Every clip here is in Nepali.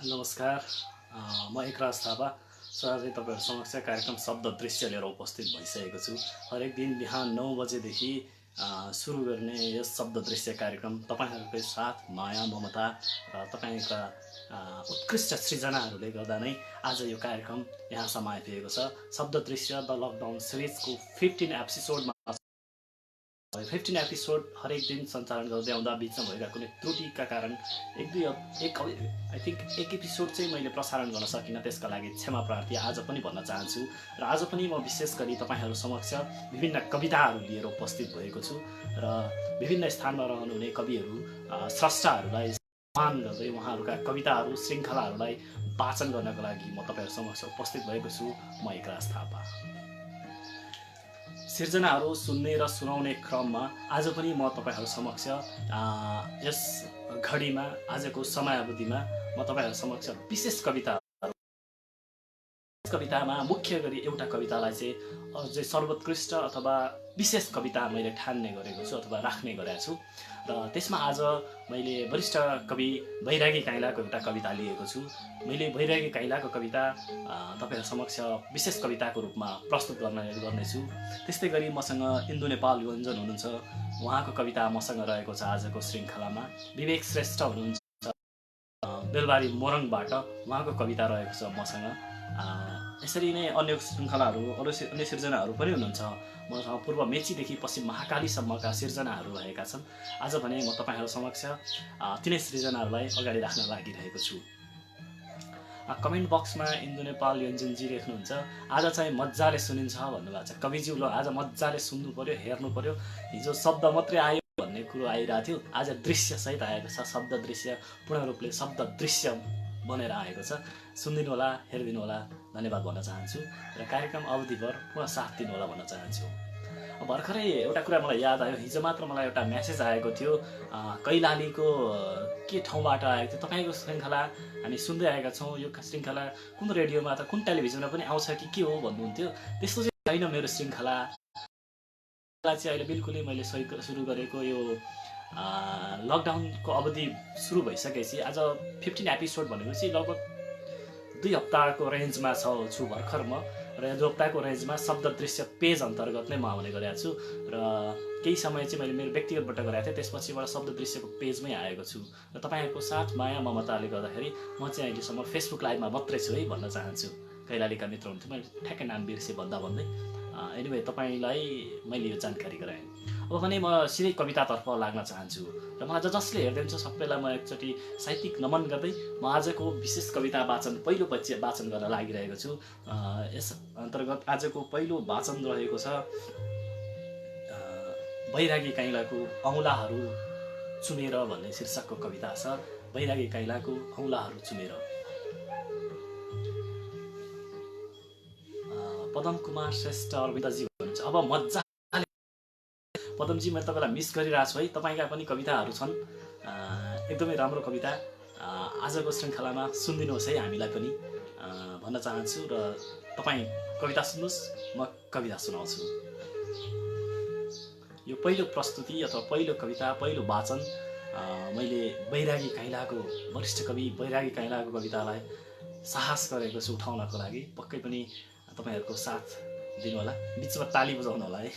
नमस्कार। म एकराज थापा सधैँ तपाईँहरू समक्ष कार्यक्रम शब्द दृश्य लिएर उपस्थित भइसकेको छु। हरेक दिन बिहान 9 बजेदेखि सुरु गर्ने यस शब्द दृश्य कार्यक्रम तपाईँहरूकै साथ माया ममता र तपाईँका उत्कृष्ट सृजनाहरूले गर्दा नै आज यो कार्यक्रम यहाँसम्म आइपुगेको छ। शब्द दृश्य द लकडाउन सिरिजको 15 एपिसोडमा 15 एपिसोड हरेक दिन सञ्चालन गर्दै आउँदा बिचमा भएका कुनै त्रुटिका कारण आई थिङ्क एक एपिसोड चाहिँ मैले प्रसारण गर्न सकिनँ। त्यसका लागि क्षमा प्रार्थी आज पनि भन्न चाहन्छु। र आज पनि म विशेष गरी तपाईँहरू समक्ष विभिन्न कविताहरू लिएर उपस्थित भएको छु र विभिन्न स्थानमा रहनुहुने कविहरू स्रष्टाहरूलाई सम्मान गर्दै उहाँहरूका कविताहरू श्रृङ्खलाहरूलाई वाचन गर्नको लागि म तपाईँहरू समक्ष उपस्थित भएको छु। म एकराज थापा। सिर्जनाहरू सुन्ने र सुनाउने क्रममा आज पनि म तपाईँहरू समक्ष यस घडीमा आजको समयावधिमा म तपाईँहरू समक्ष विशेष कवितामा मुख्य गरी एउटा कवितालाई चाहिँ सर्वोत्कृष्ट अथवा विशेष कविता मैले ठान्ने गरेको छु अथवा राख्ने गरेको छु। र त्यसमा आज मैले वरिष्ठ कवि बैरागी काइँलाको एउटा कविता लिएको छु। मैले बैरागी काइँलाको कविता तपाईँहरू समक्ष विशेष कविताको रूपमा प्रस्तुत गर्नेछु। त्यस्तै गरी मसँग इन्दु नेपाल योन्जन हुनुहुन्छ, उहाँको कविता मसँग रहेको छ आजको श्रृङ्खलामा। विवेक श्रेष्ठ हुनुहुन्छ बेलबारी मोरङबाट, उहाँको कविता रहेको छ मसँग। यसरी नै अन्य श्रृङ्खलाहरू अन्य सिर्जनाहरू पनि हुनुहुन्छ। मसँग पूर्व मेचीदेखि पश्चिम महाकालीसम्मका सिर्जनाहरू रहेका छन्। आज भने म तपाईँहरू समक्ष तिनै सृजनाहरूलाई अगाडि राख्न लागिरहेको छु। कमेन्ट बक्समा इन्दु नेपाल योन्जनजी लेख्नुहुन्छ, आज चाहिँ मजाले सुनिन्छ भन्नुभएको छ। कविज्यू ल आज मजाले सुन्नु पर्यो, हेर्नु पर्यो। हिजो शब्द मात्रै आयो भन्ने कुरो आइरहेको थियो, आज दृश्य सहित आएको छ। शब्द दृश्य पूर्ण रूपले शब्द दृश्य बनेर आएको छ। सुनिदिनु होला, हेरिदिनु होला, धन्यवाद भन्न चाहन्छु र कार्यक्रम अवधिभर पुनः साथ दिनु होला भन्न चाहन्छु। भर्खरै एउटा कुरा मलाई याद आयो। हिजो मात्र मलाई एउटा मेसेज आएको थियो, कैलालीको के ठाउँबाट आएको थियो, तपाईँको श्रृङ्खला हामी सुन्दै आएका छौँ, यो श्रृङ्खला कुन रेडियोमा त कुन टेलिभिजनमा पनि आउँछ कि के हो भन्नुहुन्थ्यो। त्यस्तो चाहिँ छैन मेरो श्रृङ्खला चाहिँ। अहिले बिल्कुलै मैले सुरु गरेको यो लकडाउनको अवधि सुरु भइसकेपछि आज 15 एपिसोड भनेपछि लगभग 2 हप्ताको रेन्जमा छु भर्खर म। र 2 हप्ताको रेन्जमा शब्द दृश्य पेज अन्तर्गत नै म आउने गरेको छु। र केही समय चाहिँ मैले मेरो व्यक्तिगतबाट गरेको थिएँ, त्यसपछिबाट शब्द दृश्यको पेजमै आएको छु। र तपाईँहरूको साथ माया ममताले गर्दाखेरि म चाहिँ अहिलेसम्म फेसबुक लाइभमा मात्रै छु है भन्न चाहन्छु। कैलालीका मित्र हुन्थ्यो, मैले ठ्याक्कै नाम बिर्सेँ भन्दै। एनिवे तपाईँलाई मैले यो जानकारी गराएँ। अब भने म सिधै कवितातर्फ लाग्न चाहन्छु। र मलाई जसले हेर्दै हुन्छ सबैलाई म एकचोटि साहित्यिक नमन गर्दै म आजको विशेष कविता पहिलो वाचन गर्न लागिरहेको छु। यस अन्तर्गत आजको पहिलो वाचन रहेको छ बैरागी काइँलाको औँलाहरू चुमेर भन्ने शीर्षकको कविता छ। बैरागी काइँलाको औँलाहरू चुमेर। पदम कुमार श्रेष्ठ अरविन्दजी हुनुहुन्छ। अब मजा पदमजी, मैले तपाईँलाई मिस गरिरहेको छु है। तपाईँका पनि कविताहरू छन्, एकदमै राम्रो कविता। आजको श्रृङ्खलामा सुनिदिनुहोस् है हामीलाई पनि भन्न चाहन्छु। र तपाईँ कविता सुन्नुहोस्, म कविता सुनाउँछु। यो पहिलो प्रस्तुति अथवा पहिलो कविता, पहिलो वाचन मैले बैरागी काइँलाको, वरिष्ठ कवि बैरागी काइँलाको कवितालाई साहस गरेको छु उठाउनको लागि। पक्कै पनि तपाईँहरूको साथ दिनु होला, बिचमा ताली बजाउनु होला है।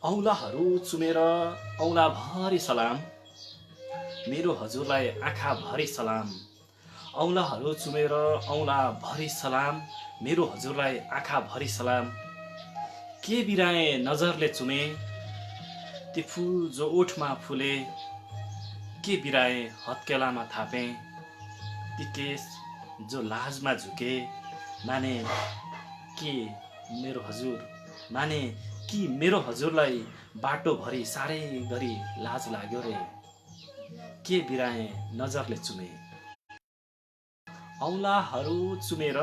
औँलाहरू चुमेर औँलाभरि सलाम, मेरो हजुरलाई आँखाभरि सलाम। औँलाहरू चुमेर औँलाभरि सलाम, मेरो हजुरलाई आँखाभरि सलाम। के बिराए नजरले चुमे ती फुल जो ओठमा फुले, के बिराए हत्केलामा थापे ती केस जो लाजमा झुके। माने कि मेरो हजुरलाई बाटोभरि साह्रै गरी लाज लाग्यो रे, के बिराए नजरले चुमे। औँलाहरू चुमेर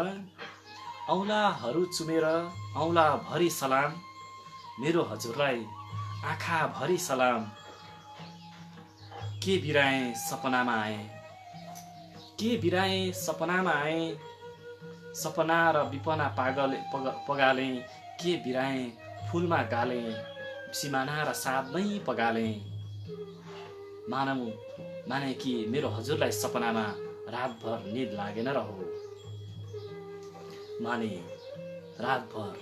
औँलाभरि सलाम, मेरो हजुरलाई आँखाभरि सलाम। के बिराए सपनामा आए, सपना र विपना पगाले। के बिराए फुलमा गाले, सिमाना र साँध नै पगाले माने कि मेरो हजुरलाई सपनामा रातभर निद लागेन र हो माने रातभर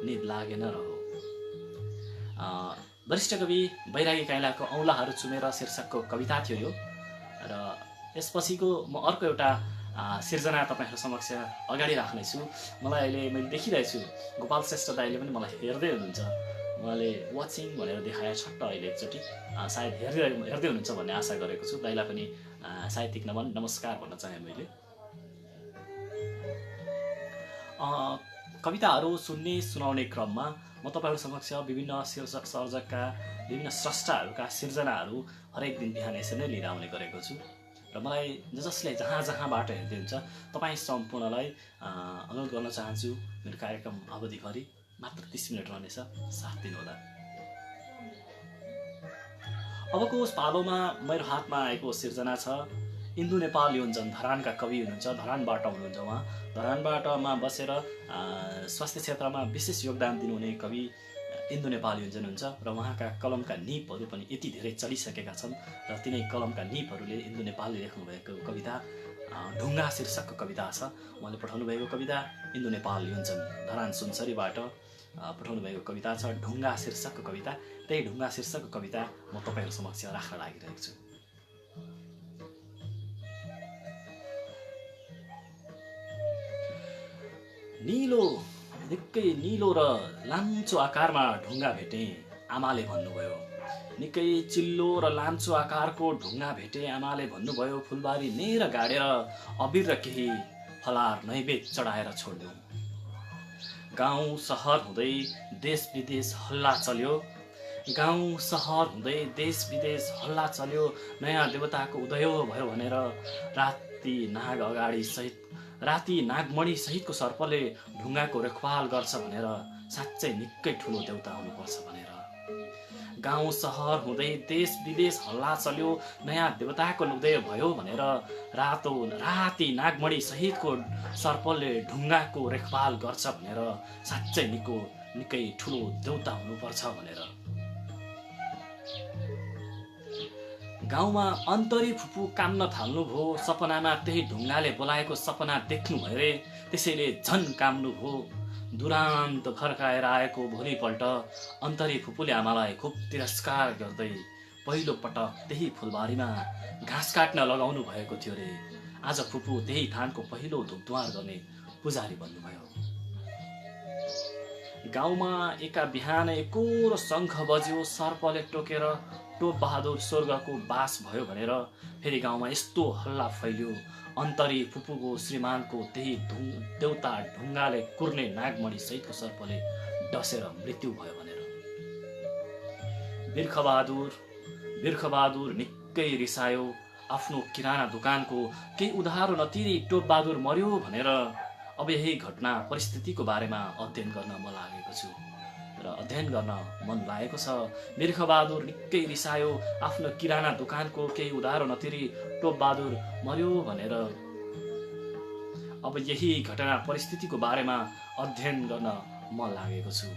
निद लागेन र हो। वरिष्ठ कवि बैरागी काइँलाको औँलाहरू चुमेर शीर्षकको कविता थियो यो। र यसपछिको म अर्को एउटा सिर्जना तपाईँहरू समक्ष अगाडि राख्नेछु। मलाई अहिले मैले देखिरहेछु गोपाल श्रेष्ठ दाइले पनि मलाई हेर्दै हुनुहुन्छ। उहाँले वाचिङ भनेर देखाए छट्ट अहिले एकचोटि सायद हेर्दै हुनुहुन्छ भन्ने आशा गरेको छु। दाइलाई पनि साहित्यिक नमस्कार भन्न चाहेँ मैले। कविताहरू सुन्ने सुनाउने क्रममा म तपाईँहरू समक्ष विभिन्न शीर्षक सर्जकका विभिन्न स्रष्टाहरूका सिर्जनाहरू हरेक दिन बिहान यसरी नै लिएर आउने गरेको छु। र मलाई जसले जहाँबाट हेर्दै हुन्छ तपाईँ सम्पूर्णलाई अनुरोध गर्न चाहन्छु मेरो कार्यक्रम अवधिभरि मात्र 30 मिनट रहनेछ, साथ दिनुहोला। अबको पालोमा मेरो हातमा आएको सिर्जना छ इन्दु नेपाल योन्जन। धरानका कवि हुनुहुन्छ, धरानबाट हुनुहुन्छ उहाँ। धरानबाटमा बसेर स्वास्थ्य क्षेत्रमा विशेष योगदान दिनुहुने कवि इन्दु नेपाल योन्जन हुन्छ। र उहाँका कलमका निपहरू पनि यति धेरै चलिसकेका छन् र तिनै कलमका निपहरूले इन्दु नेपालले लेख्नुभएको कविता ढुङ्गा शीर्षकको कविता छ। उहाँले पठाउनु भएको कविता इन्दु नेपाल योन्जन धरान सुनसरीबाट पठाउनु भएको कविता छ ढुङ्गा शीर्षकको कविता। त्यही ढुङ्गा शीर्षकको कविता म तपाईँहरू समक्ष राख्न लागिरहेको छु। निकै निलो र लाम्चो आकारमा ढुङ्गा भेटेँ आमाले भन्नुभयो। निकै चिल्लो र लाम्चो आकारको ढुङ्गा भेटेँ आमाले भन्नुभयो। फुलबारी नेर गाडेर अबिर र केही फलार नैवेद्य चढाएर छोड्यौँ। गाउँ सहर हुँदै देश विदेश हल्ला चल्यो। गाउँ सहर हुँदै देश विदेश हल्ला चल्यो। नयाँ देवताको उदय भयो भनेर राति नागमणि सहितको सर्पले ढुङ्गाको रेखपाल गर्छ भनेर साँच्चै निकै ठुलो देवता हुनुपर्छ भनेर। गाउँ सहर हुँदै देश विदेश हल्ला चल्यो। नयाँ देवताको उदय भयो भनेर राति नागमणि सहितको सर्पले ढुङ्गाको रेखपाल गर्छ भनेर साँच्चै निकै ठुलो देवता हुनुपर्छ भनेर। गाउँमा अन्तरी फुपू काम्न थाल्नुभयो। सपनामा त्यही ढुङ्गाले बोलाएको सपना देख्नु भयो रे, त्यसैले झन् काम्नु भयो। दुरान्त फर्काएर आएको भोलिपल्ट अन्तरी फुपूले आमालाई खुब तिरस्कार गर्दै पहिलो पटक त्यही फुलबारीमा घाँस काट्न लगाउनु भएको थियो रे। आज फुपू त्यही थानको पहिलो धुपधुवार गर्ने पुजारी बन्नुभयो। गाउँमा एका बिहान एकोरो शङ्ख बज्यो। सर्पले टोकेर टोप बहादुर स्वर्गको बास भयो भनेर फेरि गाउँमा यस्तो हल्ला फैल्यो। अन्तरी फुपूको श्रीमानको त्यही देउता ढुङ्गाले कुर्ने नागमणि सहितको सर्पले डसेर मृत्यु भयो भनेर। बिर्खबहादुर निकै रिसायो। आफ्नो किराना दोकानको केही उधारो नतिरी टोप बहादुर मर्यो भनेर अब यही घटना परिस्थितिको बारेमा अध्ययन गर्न म लागेको छु र अध्ययन गर्न मन लागेको छ। बिर्खबहादुर निकै रिसायो। आफ्नो किराना दोकानको केही उधारो नतिरी टोप बहादुर मर्यो भनेर अब यही घटना परिस्थितिको बारेमा अध्ययन गर्न मन लागेको छु।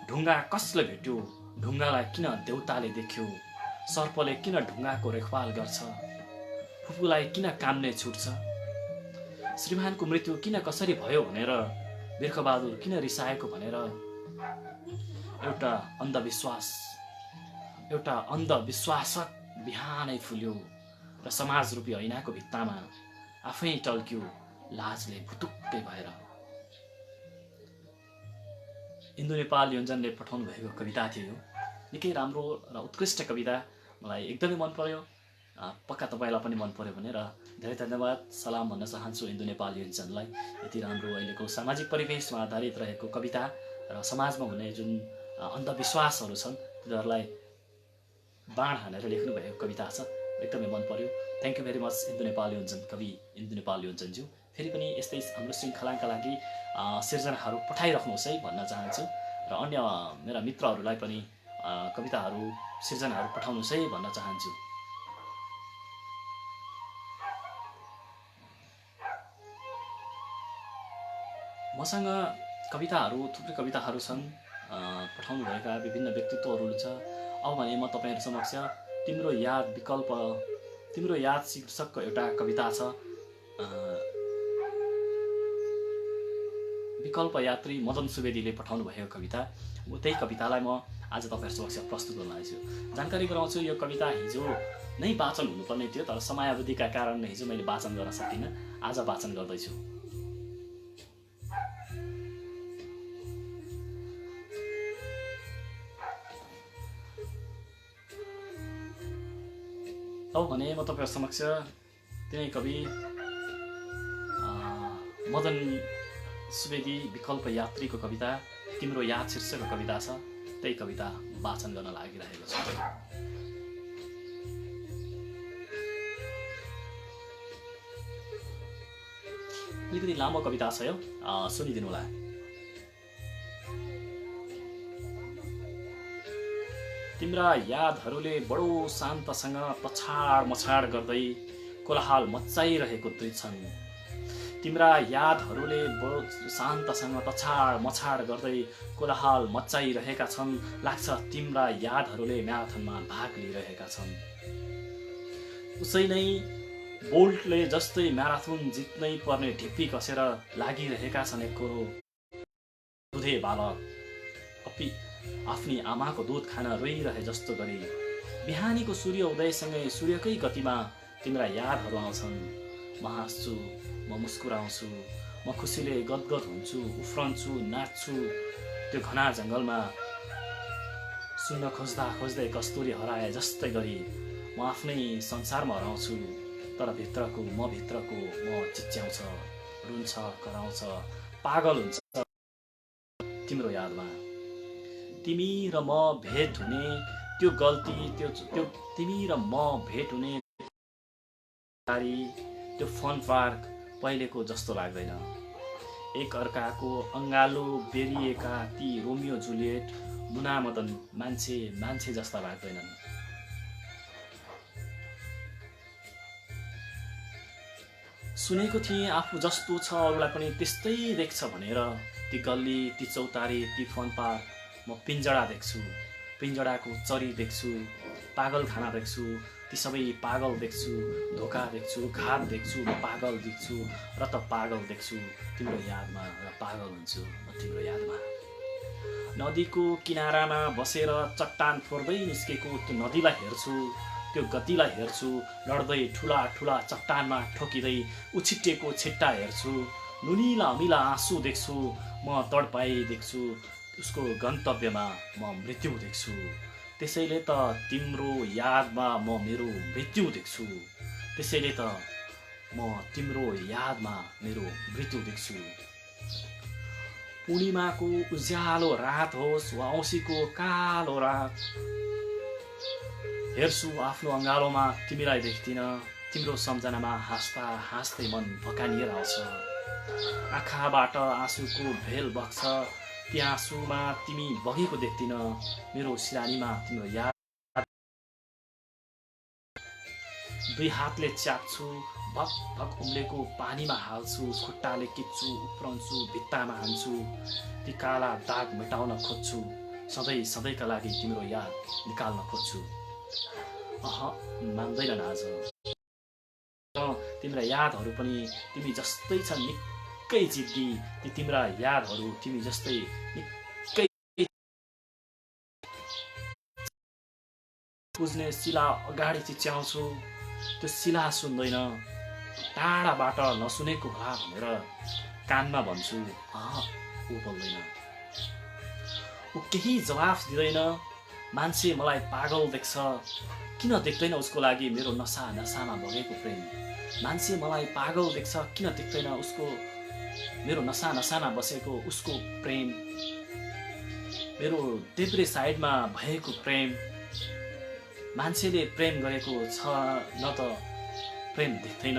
ढुङ्गा कसले भेट्यो? ढुङ्गालाई किन देउताले देख्यो? सर्पले किन ढुङ्गाको रेखपाल गर्छ? फुपूलाई किन काम्ने छुट्छ? श्रीमानको मृत्यु किन कसरी भयो भनेर बिर्खबहादुर किन रिसाएको भनेर एउटा अन्धविश्वासक बिहानै फुल्यो र समाज रूपी ऐनाको भित्तामा आफै टल्क्यो लाजले भुतुक्कै भएर। इन्दु नेपाल योन्जनले पठाउनु भएको कविता थियो। निकै राम्रो र उत्कृष्ट कविता, मलाई एकदमै मन पर्यो। पक्का तपाईँलाई पनि मन पर्यो भनेर धेरै धन्यवाद सलाम भन्न चाहन्छु इन्दु नेपाल योन्जनलाई। यति राम्रो अहिलेको सामाजिक परिवेशमा आधारित रहेको कविता र समाजमा हुने जुन अन्धविश्वासहरू छन् तिनीहरूलाई बाण हानेर लेख्नुभएको कविता छ, एकदमै मन पर्यो। थ्याङ्क यू भेरी मच इन्दु नेपाल योन्जन, कवि इन्दु नेपाल योन्जनज्यू। फेरि पनि यस्तै हाम्रो श्रृङ्खलाका लागि सिर्जनाहरू पठाइराख्नुहोस् है भन्न चाहन्छु र अन्य मेरा मित्रहरूलाई पनि कविताहरू सिर्जनाहरू पठाउनुहोस् है भन्न चाहन्छु। मसँग कविताहरू थुप्रै कविताहरू छन्। पठाउनु भएका विभिन्न व्यक्तित्वहरू छ। अब भने म तपाईहरु समक्ष तिम्रो याद शीर्षकको एउटा कविता छ। विकल्प यात्री मदन सुवेदीले पठाउनु भएको कविता। त्यही कवितालाई म आज तपाईहरु समक्ष प्रस्तुत गर्न आएछु। जानकारी गराउँछु, यो कविता हिजो नै वाचन हुनुपर्ने थियो, तर समयावधिका कारण हिजो मैले वाचन गर्न सकिनँ। आज वाचन गर्दैछु। अब भने म तपाईहरु समक्ष तिनै कवि मदन सुवेदी विकल्प यात्रीको कविता तिम्रो याद शीर्षकको कविता छ। त्यही कविता वाचन गर्न लागिरहेको छु। अलिकति लामो कविता छ यो, सुनिदिनु होला। तिम्रा यादहरूले बडो शान्तसँग पछाड मछाड गर्दै कोलाहल मचाइरहेको छन्। तिम्रा यादहरूले बडो शान्तसँग पछाड मछाड गर्दै कोलाहल मचाइरहेका छन्। लाग्छ तिम्रा यादहरूले म्याराथनमा भाग लिइरहेका छन्। उसै नै बोल्टले जस्तै म्याराथन जित्नै पर्ने ढिप्पी कसेर लागिरहेका छन्। एकरो दुधे बालक आफ्नी आमाको दूध खान रोइरहे जस्तो गरी बिहानीको सूर्य उदयसँगै सूर्यकै गतिमा तिम्रा यादहरू आउँछन्। म हाँस्छु, म मुस्कुराउँछु, म खुसीले गदगद हुन्छु, उफ्रन्छु, नाच्छु। त्यो घना जङ्गलमा सुन्न खोज्दा खोज्दै कस्तुरी हराए जस्तै गरी म आफ्नै संसारमा हराउँछु। तर भित्रको म चिच्याउँछ, रुन्छ, कराउँछ, पागल हुन्छ तिम्रो यादमा। तिमी र म भेट हुने त्यो गल्ती, तिमी र म भेट हुने त्यो फन पार्क पहिलेको जस्तो लाग्दैन। एक अर्काको अङ्गालो बेरिएका ती रोमियो जुलियट मुना मदन मान्छे जस्ता लाग्दैनन्। सुनेको थिएँ आफू जस्तो छ अरूलाई पनि त्यस्तै देख्छ भनेर। ती गल्ली, ती चौतारी, ती फन पार्क म पिञ्जडा देख्छु, पिञ्जडाको चरी देख्छु, पागल खाना देख्छु। ती सबै पागल देख्छु, धोका देख्छु, घात देख्छु। म पागल देख्छु र त पागल देख्छु तिम्रो यादमा, र पागल हुन्छु म तिम्रो यादमा। नदीको किनारामा बसेर चट्टान फोर्दै निस्केको त्यो नदीलाई हेर्छु, त्यो गतिलाई हेर्छु। लड्दै ठुला ठुला चट्टानमा ठोकिँदै उछिट्टिएको छिट्टा हेर्छु। नुनिला अमिला आँसु देख्छु, म तडपाई देख्छु। उसको गन्तव्यमा म मृत्यु देख्छु। त्यसैले त तिम्रो यादमा म मेरो मृत्यु देख्छु। त्यसैले त म तिम्रो यादमा मेरो मृत्यु देख्छु। पूर्णिमाको उज्यालो रात होस् वा औँसीको कालो रात, हेर्छु आफ्नो अँगालोमा तिमीलाई देख्दिनँ। तिम्रो सम्झनामा हाँस्दा हाँस्दै मन भकानिएर आउँछ। आँखाबाट आँसुको भेल बग्छ। ती आँसुमा तिमी बगेको देख्दिन। मेरो सिरानीमा तिम्रो याद दुई हातले च्याप्छु, भक भक उम्लेको पानीमा हाल्छु। खुट्टाले किच्छु, उफ्रन्छु, भित्तामा हान्छु। ती काला दाग मेटाउन खोज्छु, सधैँका लागि तिम्रो याद निकाल्न खोज्छु। मान्दैनन् आज तिम्रा यादहरू पनि तिमी जस्तै छन्, निकै जिद्दी। ती तिम्रा यादहरू तिमी जस्तै निकै बुझ्ने शिला अगाडि चिच्याउँछु। त्यो शिला सुन्दैन, टाढाबाट नसुनेको होला भनेर कानमा भन्छु। ऊ बोल्दैन, ऊ केही जवाफ दिँदैन। मान्छे मलाई पागल देख्छ, किन देख्दैन उसको लागि मेरो नसा नसामा बगेको प्रेम। मान्छे मलाई पागल देख्छ, किन देख्दैन उसको मेरो नसा नसामा बसेको उसको प्रेम। मेरो देब्रे साइडमा भएको प्रेम। मान्छेले प्रेम गरेको छ न त प्रेम देख्दैन।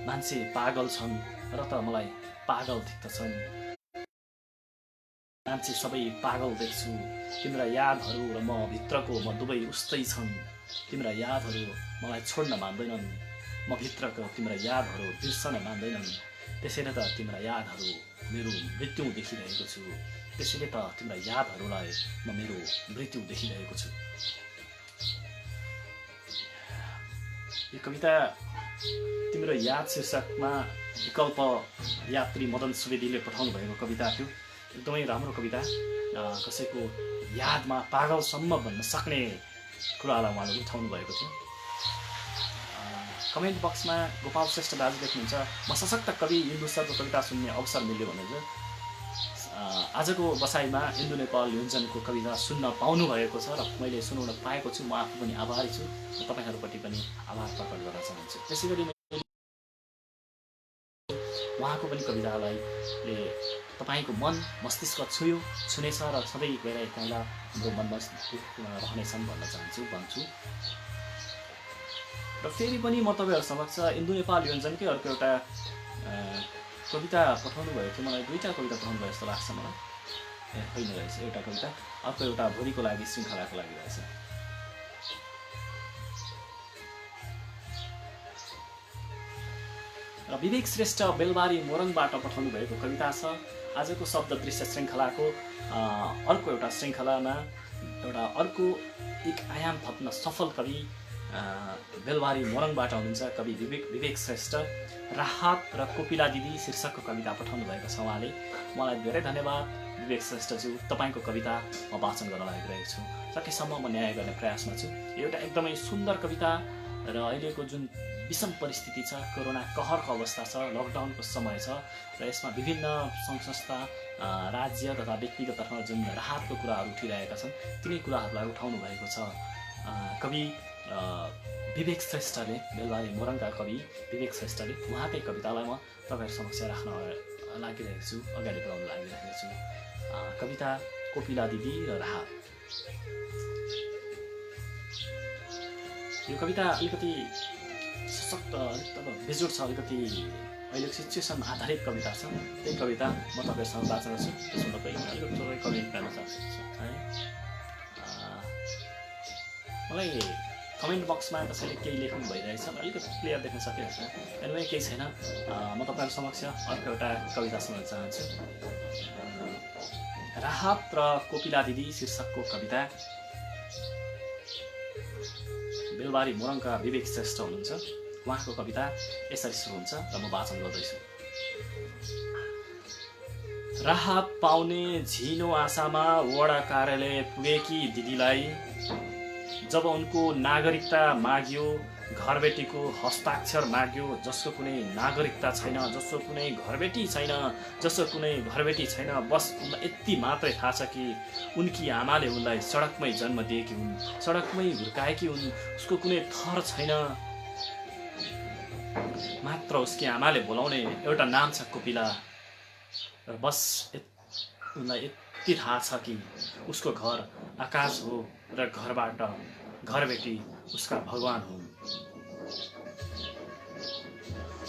मान्छे पागल छन् र त मलाई पागल देख्दछन्। मान्छे सबै पागल देख्छु। तिम्रा यादहरू र म भित्रको म दुवै उस्तै छन्। तिम्रा यादहरू मलाई छोड्न मान्दैनन्, म भित्रको तिम्रा यादहरू बिर्सन मान्दैनन्। त्यसैले त तिम्रा यादहरू मेरो मृत्यु देखिरहेको छु। त्यसैले त तिम्रा यादहरूलाई म मेरो मृत्यु देखिरहेको छु। यो कविता तिम्रो याद शीर्षकमा विकल्प यात्री मदन सुवेदीले पठाउनु भएको कविता थियो। एकदमै राम्रो कविता, कसैको यादमा पागलसम्म भन्न सक्ने कुरालाई उहाँले उठाउनु भएको थियो। कमेन्ट बक्समा गोपाल श्रेष्ठ दाजु लेख्नुहुन्छ, म सशक्त कवि इन्दु सरको कविता सुन्ने अवसर मिल्यो भनेर आजको बसाइमा इन्दु नेपाल योन्जनको कविता सुन्न पाउनु भएको छ र मैले सुनाउन पाएको छु। म आफू पनि आभारी छु, तपाईँहरूप्रति पनि आभार प्रकट गर्न चाहन्छु। त्यसै गरी उहाँको पनि कवितालाई तपाईँको मन मस्तिष्क छुनेछ र सधैँ गइरहेका पहिला हाम्रो मन मस्तिष्कमा रहनेछन् भन्न चाहन्छु भन्छु। र फेरि पनि म तपाईँहरू समक्ष इन्दु नेपाल योन्जनकै अर्को एउटा कविता पठाउनु भएको थियो। मलाई दुईवटा कविता पठाउनु भयो जस्तो लाग्छ मलाई। होइन रहेछ, एउटा कविता, अर्को एउटा भोलिको लागि श्रृङ्खलाको लागि रहेछ। र विवेक श्रेष्ठ बेलबारी मोरङबाट पठाउनु भएको कविता छ। आजको शब्द दृश्य श्रृङ्खलाको अर्को एउटा श्रृङ्खलामा एउटा अर्को एक आयाम थप्न सफल कवि बेलबारी मोरङबाट हुनुहुन्छ कवि विवेक श्रेष्ठ। राहत र कोपिला दिदी शीर्षकको कविता पठाउनु भएको छ उहाँले। मलाई धेरै धन्यवाद विवेक श्रेष्ठज्यू, तपाईँको कविता म वाचन गर्न लागिरहेको छु। सकेसम्म म न्याय गर्ने प्रयासमा छु। एउटा एकदमै सुन्दर कविता र अहिलेको जुन विषम परिस्थिति छ, कोरोना कहरको अवस्था छ, लकडाउनको समय छ र यसमा विभिन्न सङ्घ संस्था, राज्य तथा व्यक्तिगत तर्फमा जुन राहतको कुराहरू उठिरहेका छन् तिनै कुराहरूलाई उठाउनु भएको छ। कवि विवेक श्रेष्ठले, बेलबारी मोरङका कवि विवेक श्रेष्ठले उहाँकै कवितालाई म तपाईँहरू समक्ष राख्न लागिरहेको छु, अगाडि बढाउन लागिरहेको छु। कविता कोपिला दिदी र राहत। यो कविता अलिकति सशक्त, बेजोड छ, अलिकति अहिलेको सिचुएसन आधारित कविता छ। त्यही कविता म तपाईँहरूसँग वाचन गर्छु। त्यसमा तपाईँ अलिकति थोरै कमेन्ट गर्न चाहन्छु है। मलाई कमेन्ट बक्समा कसैले केही लेख्नु भइरहेछ, अलिकति क्लियर देख्न सकिरहेछ। एनिवे केही छैन, म तपाईँहरू समक्ष अर्को एउटा कविता सुनाउन चाहन्छु। राहत र कोपिला दिदी शीर्षकको कविता बेलबारी मोरङका विवेक श्रेष्ठ हुनुहुन्छ। उहाँको कविता यसरी सुरु हुन्छ र म वाचन गर्दैछु। राहत पाउने झिनो आशामा वडा कार्यालय पुगेकी दिदीलाई जब उनको नागरिकता माग्यो, घरबेटीको हस्ताक्षर माग्यो, जसको कुनै नागरिकता छैन, जसको कुनै घरबेटी छैन, बस उनलाई यति मात्रै थाहा छ कि उनकी आमाले उनलाई सडकमै जन्म दिएकी हुन्, सडकमै हुर्काएकी हुन्, उसको कुनै थर छैन, मात्र उसकी आमाले बोलाउने एउटा नाम छ कोपिला। र बस उनलाई यति थाहा छ कि उसको घर आकाश हो र घरबाट घरबेटी उसका भगवान हुन्।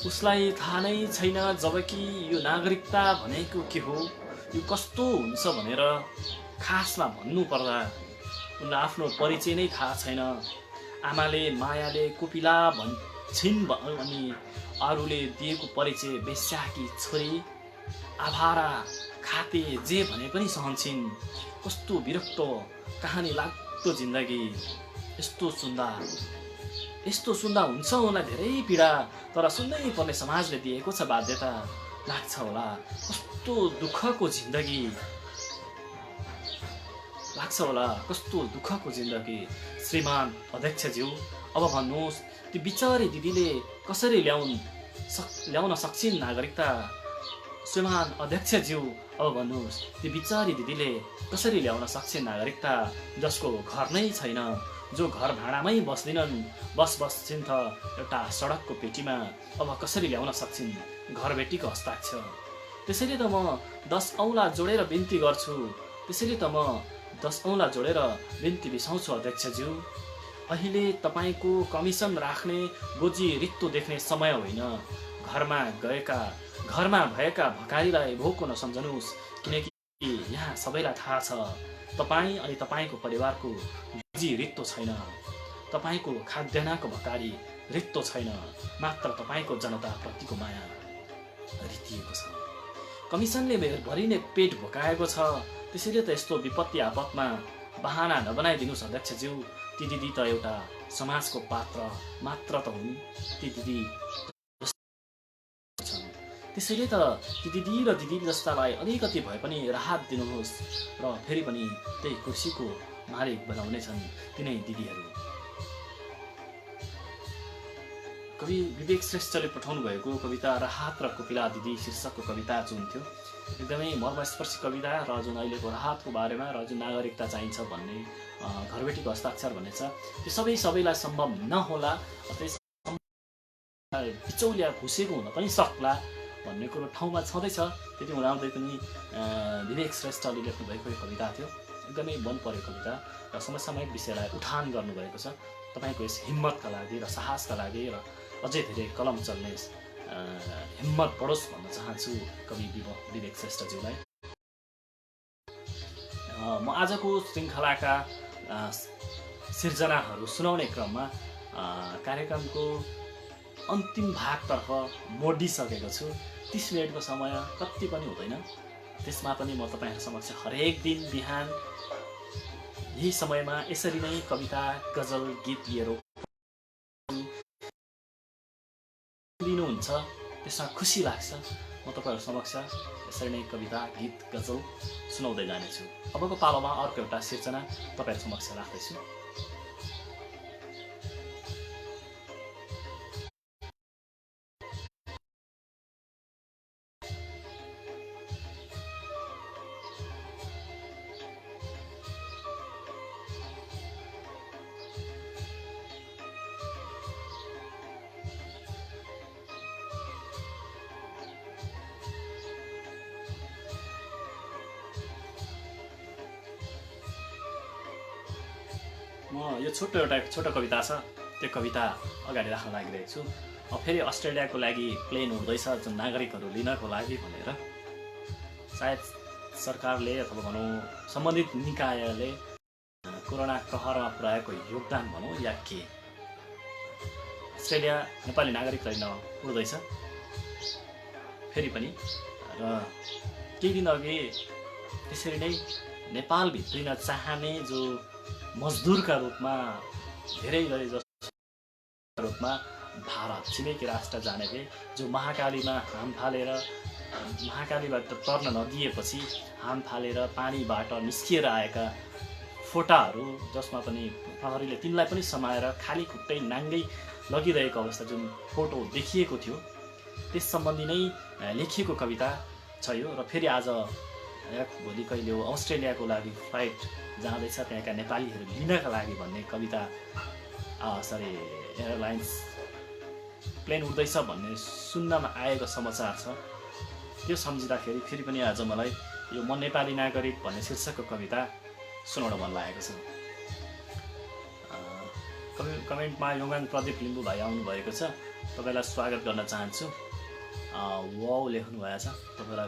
उसलाई थाहा नै छैन जबकि यो नागरिकता भनेको के हो, यो कस्तो हुन्छ भनेर खासमा भन्नु पर्दा उनलाई आफ्नो परिचय नै थाहा छैन। आमाले मायाले कोपिला भन्छिन् अनि अरूले दिएको परिचय बेस्याकी छोरी, आभारा खाते जे भने पनि सहन्छन्। कस्तो विरक्त कहानी लाग्दो जिन्दगी। यस्तो सुन्दा हुन्छ उनलाई धेरै पीडा, तर सुन्नै पर्ने समाजले दिएको छ बाध्यता। लाग्छ होला कस्तो दुःखको जिन्दगी, श्रीमान अध्यक्षज्यू, अब भन्नुहोस् त्यो बिचारी दिदीले कसरी ल्याउन सक्छिन् नागरिकता। श्रीमान अध्यक्षज्यू, अब भन्नुहोस् त्यो बिचारी दिदीले कसरी ल्याउन सक्छिन् नागरिकता, जसको घर नै छैन, जो घर भाडामै बस्दिनन्, बस्छिन् त एउटा सडकको पेटीमा, अब कसरी ल्याउन सक्छिन् घरबेटीको हस्ताक्षर। त्यसैले त म 10 औँला जोडेर बिन्ती बिसाउँछु अध्यक्षज्यू। अहिले तपाईँको कमिसन राख्ने गोजी रित्तो देख्ने समय होइन। घरमा भएका भकारीलाई भोको नसम्झनुहोस्, किनकि यहाँ सबैलाई थाहा छ तपाईँ अनि तपाईँको परिवारको गोजी रित्तो छैन, तपाईँको खाद्यान्नको भकारी रित्तो छैन, मात्र तपाईँको जनताप्रतिको माया रित्तिएको छ। कमिसनले भरि नै पेट भोकाएको छ, त्यसैले त यस्तो विपत्ति आपतमा बहाना नबनाइदिनुहोस् अध्यक्षज्यू। ती दिदी त एउटा समाजको पात्र मात्र त हुन्, ती दिदी छन्। त्यसैले त ती दिदी र दिदी जस्तालाई अलिकति भए पनि राहत दिनुहोस् र फेरि पनि त्यही कुर्सीको मालिक बनाउनेछन् तिनै दिदीहरू। कवि विवेक श्रेष्ठले पठाउनु भएको कविता राहत र कोपिला दिदी शीर्षकको कविता जुन थियो, एकदमै मर्मस्पर्शी कविता र जुन अहिलेको राहतको बारेमा र जुन नागरिकता चाहिन्छ भन्ने घरबेटीको हस्ताक्षर भन्ने छ, त्यो सबैलाई सम्भव नहोला, बिचौलिया घुसेको हुन पनि सक्ला भन्ने कुरो ठाउँमा छँदैछ। त्यति हुँदाहुँदै पनि विवेक श्रेष्ठले लेख्नु भएको कविता थियो, एकदमै मन परेको कविता र समसामयिक विषयलाई उठान गर्नुभएको छ। तपाईँको यस हिम्मतका लागि र साहसका लागि र अझै धेरै कलम चल्ने हिम्मत बढोस् भन्न चाहन्छु कवि विवेक श्रेष्ठज्यूलाई। म आजको श्रृङ्खलाका सिर्जनाहरू सुनाउने क्रममा कार्यक्रमको अन्तिम भागतर्फ मोडिसकेको छु। 30 मिनटको समय कति पनि हुँदैन, त्यसमा पनि म तपाईँहरू समक्ष हरेक दिन बिहान यही समयमा यसरी नै कविता गजल गीत लिएर लिनुहुन्छ, त्यसमा खुसी लाग्छ। म तपाईँहरू समक्ष यसरी नै कविता गीत गजल सुनाउँदै जानेछु। अबको पालोमा अर्को एउटा सिर्जना तपाईँहरू समक्ष राख्दैछु। म यो छोटो कविता छ, त्यो कविता अगाडि राख्न लागिरहेको छु। फेरि अस्ट्रेलियाको लागि प्लेन उड्दैछ जुन नागरिकहरू लिनको लागि भनेर सायद सरकारले अथवा भनौँ सम्बन्धित निकायले कोरोना कहरमा पुर्याएको योगदान भनौँ या के, अस्ट्रेलिया नेपाली नागरिक लिन उड्दैछ फेरि पनि। र केही दिन अघि त्यसरी नै नेपाल भित्रिन चाहने जो मजदुरका रूपमा धेरै गरे जसको रूपमा भारत छिमेकी राष्ट्र जानेथे, जो महाकालीमा हाम फालेर महाकालीबाट तर्न नदिएपछि हाम फालेर पानीबाट निस्किएर आएका फोटाहरू, जसमा पनि प्रहरीले तिनलाई पनि समाएर खाली खुट्टै नाङ्गै लगिरहेको अवस्था जुन फोटो देखिएको थियो, त्यस सम्बन्धी नै लेखिएको कविता छ यो। र फेरि आज भोलि कहिले हो अस्ट्रेलियाको लागि फ्लाइट जाँदैछ त्यहाँका नेपालीहरू लिनका लागि भन्ने कविता एयरलाइन्स प्लेन उड्दैछ भन्ने सुन्नमा आएको समाचार छ। त्यो सम्झिँदाखेरि फेरि पनि आज मलाई यो म नेपाली नागरिक भन्ने शीर्षकको कविता सुनाउन मन लागेको छ। कमेन्टमा योगाङ प्रदीप लिम्बू भाइ आउनुभएको छ, तपाईँलाई स्वागत गर्न चाहन्छु। वाउ लेख्नु भएको छ, तपाईँलाई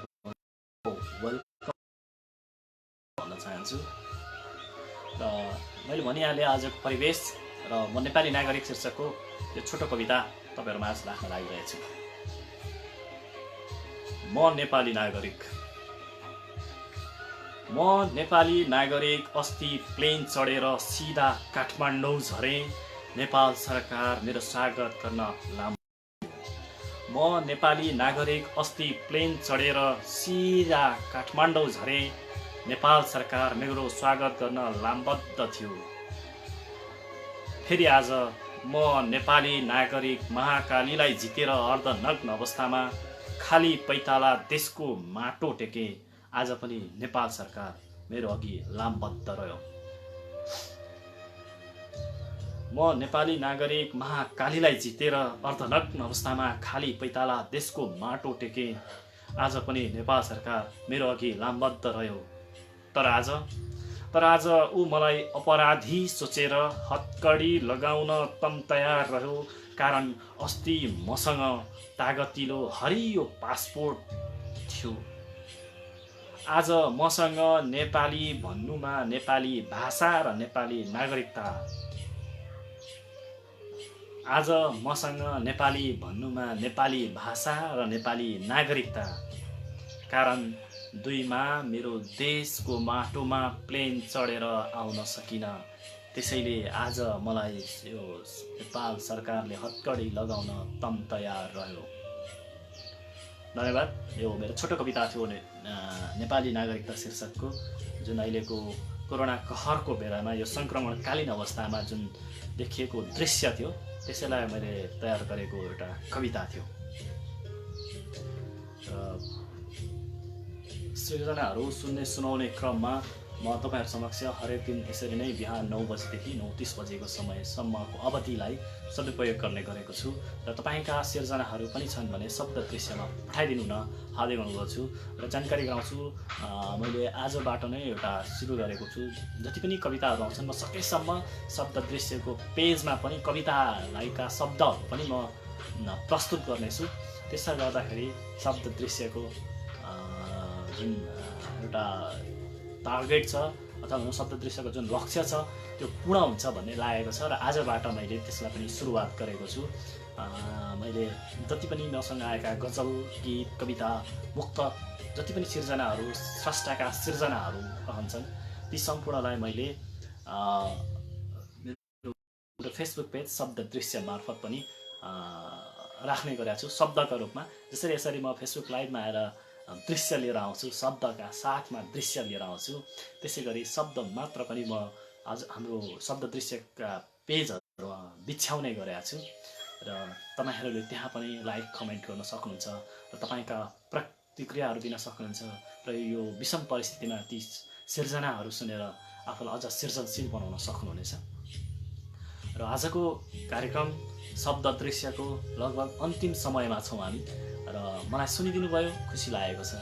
वेलकम भन्न चाहन्छु। र मैले भनिहालेँ आजको परिवेश र म नेपाली नागरिक शीर्षकको यो छोटो कविता तपाईँहरूमा आज राख्न लागिरहेछु। म नेपाली नागरिक। म नेपाली नागरिक अस्ति प्लेन चढेर सिधा काठमाडौँ झरेँ, नेपाल सरकार मेरो स्वागत गर्न लाम। म नेपाली नागरिक अस्ति प्लेन चढेर सिधा काठमाडौँ झरेँ, नेपाल सरकार मेरो स्वागत गर्न लामबद्ध थियो। फेरि आज म नेपाली नागरिक महाकालीलाई जितेर अर्धनग्न अवस्थामा खाली पैताला देशको माटो टेके, आज पनि नेपाल सरकार मेरो अघि लामबद्ध रह्यो। म नेपाली नागरिक महाकालीलाई जितेर अर्धनग्न अवस्थामा खाली पैताला देशको माटो टेके, आज पनि नेपाल सरकार मेरो अघि लामबद्ध रह्यो। तर आज ऊ मलाई अपराधी सोचेर हत्कडी लगाउन तम तयार रह्यो, कारण अस्ति मसँग तागतिलो हरियो पासपोर्ट थियो। आज मसँग नेपाली भन्नुमा नेपाली भाषा र नेपाली नागरिकता, आज मसँग नेपाली भन्नुमा नेपाली भाषा र नेपाली नागरिकता, कारण दुईमा मेरो देशको माटोमा प्लेन चढेर आउन सकिन। त्यसैले आज मलाई यो नेपाल सरकारले हत्कडी लगाउन तम तयार रह्यो। धन्यवाद। यो मेरो छोटो कविता थियो नेपाली नागरिकता शीर्षकको, जुन अहिलेको कोरोना कहरको बेलामा यो सङ्क्रमणकालीन अवस्थामा जुन देखिएको दृश्य थियो त्यसैलाई मैले तयार गरेको एउटा कविता थियो। सृजनाहरू सुनाउने क्रममा म तपाईहरु समक्ष हरेक दिन यसरी नै बिहान 9 बजेदेखि 9:30 बजेको समयसम्मको अवधिलाई सदुपयोग गर्ने गरेको छु र तपाईका सिर्जनाहरू पनि छन् भने शब्द दृश्यमा पठाइदिनु हुन हार्दै अनुरोध छु र जानकारी गराउँछु। मैले आजबाट नै एउटा सुरु गरेको छु। जति पनि कविताहरू आउँछन् म सकेसम्म शब्द दृश्यको पेजमा पनि कवितालाईका शब्दहरू पनि म प्रस्तुत गर्नेछु। त्यसले गर्दाखेरि शब्द दृश्यको जुन एउटा टार्गेट छ अथवा शब्द दृश्यको जुन लक्ष्य छ त्यो पूर्ण हुन्छ भन्ने लागेको छ र आजबाट मैले त्यसलाई पनि सुरुवात गरेको छु। मैले जति पनि मसँग आएका गजल, गीत, कविता, मुक्तक जति पनि सिर्जनाहरू स्रष्टाका सिर्जनाहरू रहन्छन् ती सम्पूर्णलाई मैले मेरो फेसबुक पेज शब्द दृश्य मार्फत पनि राख्ने गरेको छु शब्दका रूपमा। यसरी म फेसबुक लाइभमा आएर दृश्य लिएर आउँछु, शब्दका साथमा दृश्य लिएर आउँछु। त्यसैगरी शब्द मात्र पनि म आज हाम्रो शब्द दृश्यका पेजहरू बिछ्याउने गरेको छु र तपाईहरुले त्यहाँ पनि लाइक कमेन्ट गर्न सक्नुहुन्छ र तपाईका प्रतिक्रियाहरू दिन सक्नुहुन्छ र यो विषम परिस्थितिमा ती सिर्जनाहरू सुनेर आफूलाई अझ सृजनशील बनाउन सक्नुहुनेछ। र आजको कार्यक्रम शब्द दृश्यको लगभग अन्तिम समयमा छौँ हामी र मलाई सुनिदिनु भयो, खुसी लागेको छ।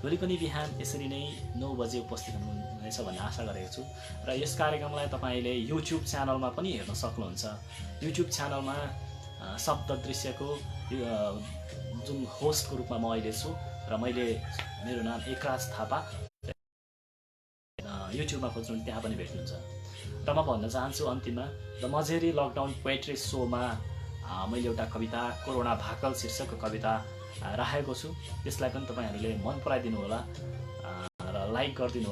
भोलि पनि बिहान यसरी नै 9 बजे उपस्थित हुनुहुनेछ भन्ने आशा गरेको छु र यस कार्यक्रमलाई तपाईले YouTube च्यानलमा पनि हेर्न सक्नुहुन्छ। YouTube च्यानलमा शब्द दृश्यको जुन होस्टको रूपमा म अहिले छु र मेरो नाम एकराज थापा YouTubeमा खोज्नु त्यहाँ पनि भेट्नुहुन्छ। र म भन्न चाहन्छु अन्तिममा द मजेरी लकडाउन पोएट्री शोमा मैले एउटा कविता कोरोना भाकल शीर्षकको कविता राखेको छु। त्यसलाई पनि तपाईहरुले मन पराइदिनु होला र लाइक गरिदिनु होला।